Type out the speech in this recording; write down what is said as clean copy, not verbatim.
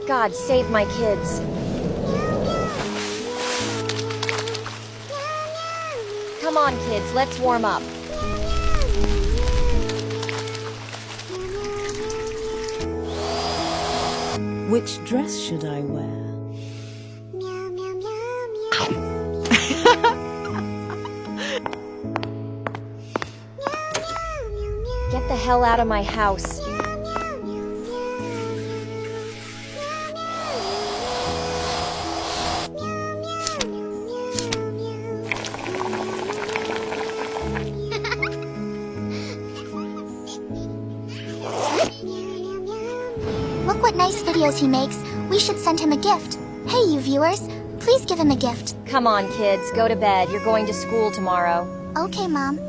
God save my kids. Come on, kids, let's warm up. Which dress should I wear? Get the hell out of my house. Look what nice videos he makes. We should send him a gift. Hey, you viewers, please give him a gift. Come on, kids, go to bed. You're going to school tomorrow. Okay, Mom.